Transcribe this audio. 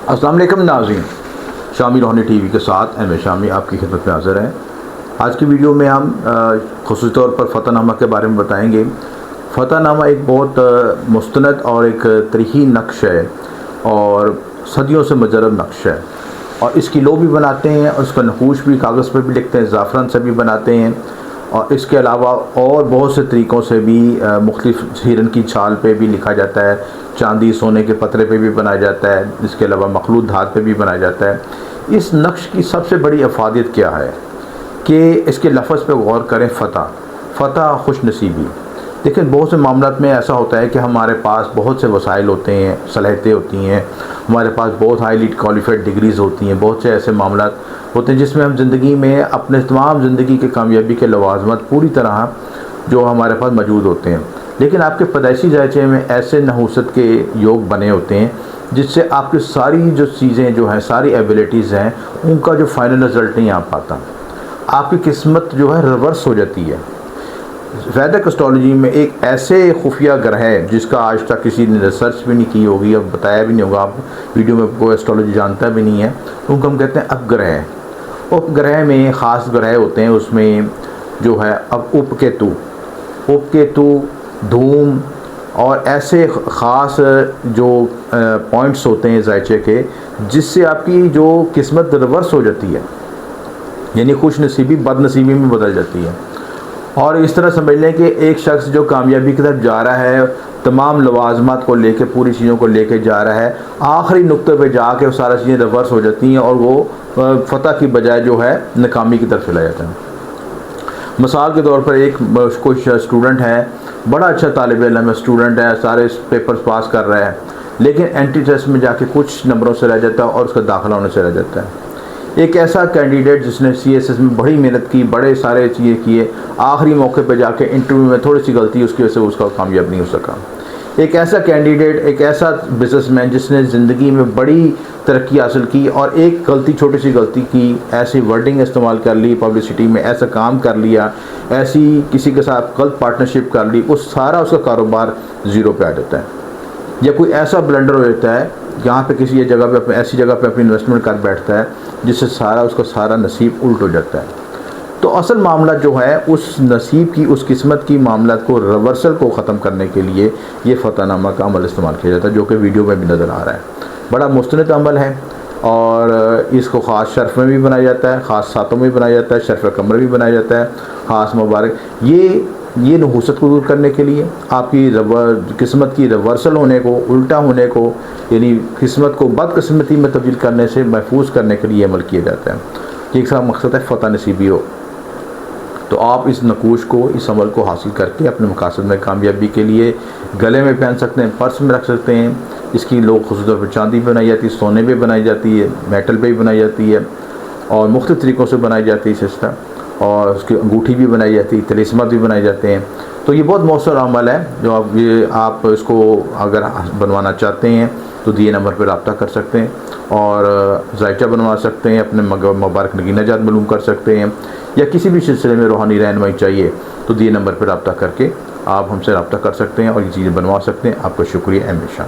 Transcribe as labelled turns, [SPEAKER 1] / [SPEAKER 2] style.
[SPEAKER 1] السلام علیکم ناظرین، شامی روحانی ٹی وی کے ساتھ ایم اے شامی آپ کی خدمت میں حاضر ہیں۔ آج کی ویڈیو میں ہم خصوصی طور پر فتح نامہ کے بارے میں بتائیں گے۔ فتح نامہ ایک بہت مستند اور ایک تاریخی نقش ہے اور صدیوں سے مجرب نقش ہے، اور اس کی لو بھی بناتے ہیں اور اس کا نقوش بھی کاغذ پر بھی لکھتے ہیں، زعفران سے بھی بناتے ہیں، اور اس کے علاوہ اور بہت سے طریقوں سے بھی مختلف ہرن کی چھال پہ بھی لکھا جاتا ہے، چاندی سونے کے پترے پہ بھی بنایا جاتا ہے، اس کے علاوہ مخلوط دھات پہ بھی بنایا جاتا ہے۔ اس نقش کی سب سے بڑی افادیت کیا ہے کہ اس کے لفظ پہ غور کریں، فتح خوش نصیبی۔ لیکن بہت سے معاملات میں ایسا ہوتا ہے کہ ہمارے پاس بہت سے وسائل ہوتے ہیں، صلاحیتیں ہوتی ہیں، ہمارے پاس بہت ہائیلی کوالیفائڈ ڈگریز ہوتی ہیں، بہت سے ایسے معاملات ہوتے ہیں جس میں ہم زندگی میں اپنے تمام زندگی کے کامیابی کے لوازمات پوری طرح جو ہمارے پاس موجود ہوتے ہیں، لیکن آپ کے پیدائشی ذائقے میں ایسے نحوست کے یوگ بنے ہوتے ہیں جس سے آپ کی ساری جو چیزیں جو ہیں، ساری ایبیلٹیز ہیں، ان کا جو فائنل رزلٹ نہیں آ پاتا، آپ کی قسمت جو ہے ریورس ہو جاتی ہے۔ ویدک اسٹرالوجی میں ایک ایسے خفیہ گرہ ہے جس کا آج تک کسی نے ریسرچ بھی نہیں کی ہوگی اور بتایا بھی نہیں ہوگا، آپ ویڈیو میں کوئی اسٹرالوجی جانتا بھی نہیں ہے، ان کو ہم کہتے ہیں اپ گرہ۔ اپ گرہ میں خاص گرہ ہوتے ہیں، اس میں جو ہے اپ کیتو، دھوم اور ایسے خاص جو پوائنٹس ہوتے ہیں ذائچے کے، جس سے آپ کی جو قسمت ریورس ہو جاتی ہے، یعنی خوش نصیبی بد نصیبی میں بدل جاتی ہے۔ اور اس طرح سمجھ لیں کہ ایک شخص جو کامیابی کی طرف جا رہا ہے، تمام لوازمات کو لے کے، پوری چیزوں کو لے کے جا رہا ہے، آخری نقطے پہ جا کے سارا چیزیں ریورس ہو جاتی ہیں اور وہ فتح کی بجائے جو ہے ناکامی کی طرف چلا جاتا ہے۔ مثال کے طور پر ایک کوئی اسٹوڈنٹ ہے، بڑا اچھا طالب علم ہے، اسٹوڈنٹ ہے، سارے پیپرز پاس کر رہا ہے، لیکن اینٹری ٹیسٹ میں جا کے کچھ نمبروں سے رہ جاتا ہے اور اس کا داخلہ ہونے سے رہ جاتا ہے۔ ایک ایسا کینڈیڈیٹ جس نے CSS میں بڑی محنت کی، بڑے سارے چیزیں کیے، آخری موقع پہ جا کے انٹرویو میں تھوڑی سی غلطی اس کی وجہ سے اس کا کامیاب نہیں ہو سکا۔ ایک ایسا کینڈیڈیٹ، ایک ایسا بزنس مین جس نے زندگی میں بڑی ترقی حاصل کی اور ایک غلطی، چھوٹی سی غلطی کی، ایسی ورڈنگ استعمال کر لی پبلسٹی میں، ایسا کام کر لیا، ایسی کسی کے ساتھ غلط پارٹنرشپ کر لی، وہ سارا اس کا کاروبار زیرو پہ آ جاتا ہے۔ یا کوئی ایسا بلنڈر ہو جاتا ہے جہاں پہ کسی جگہ پہ ایسی جگہ پہ اپنی انویسٹمنٹ کر بیٹھتا ہے جس سے اس کا سارا نصیب الٹ ہو جاتا ہے۔ تو اصل معاملہ جو ہے اس نصیب کی، اس قسمت کی معاملات کو ریورسل کو ختم کرنے کے لیے یہ فتح نامہ کا عمل استعمال کیا جاتا ہے، جو کہ ویڈیو میں بھی نظر آ رہا ہے۔ بڑا مستند عمل ہے اور اس کو خاص شرف میں بھی بنایا جاتا ہے، خاص ساتوں میں بھی بنایا جاتا ہے، شرف قمر بھی بنایا جاتا ہے، خاص مبارک۔ یہ نحوست کو دور کرنے کے لیے، آپ کی قسمت کی ریورسل ہونے کو، الٹا ہونے کو، یعنی قسمت کو بد قسمتی میں تبدیل کرنے سے محفوظ کرنے کے لیے عمل کیا جاتا ہے۔ ایک سا مقصد ہے فتح نصیبی ہو۔ تو آپ اس نقوش کو، اس عمل کو حاصل کر کے اپنے مقاصد میں کامیابی کے لیے گلے میں پہن سکتے ہیں، پرس میں رکھ سکتے ہیں۔ اس کی لوگ خصوصی طور پر چاندی پہ بنائی جاتی ہے، سونے پہ بنائی جاتی ہے، میٹل پہ بھی بنائی جاتی ہے، اور مختلف طریقوں سے بنائی جاتی ہے سسٹم، اور اس کی انگوٹھی بھی بنائی جاتی ہے، طلسمات بھی بنائے جاتے ہیں۔ تو یہ بہت مؤثر عمل ہے جو آپ اس کو اگر بنوانا چاہتے ہیں تو دیے نمبر پہ رابطہ کر سکتے ہیں، اور ذائچہ بنوا سکتے ہیں، اپنے مبارک نگینہ جات معلوم کر سکتے ہیں، یا کسی بھی سلسلے میں روحانی رہنمائی چاہیے تو دیے نمبر پہ رابطہ کر کے آپ ہم سے رابطہ کر سکتے ہیں اور یہ چیزیں بنوا سکتے ہیں۔ آپ کا شکریہ، ایم اے شاہ۔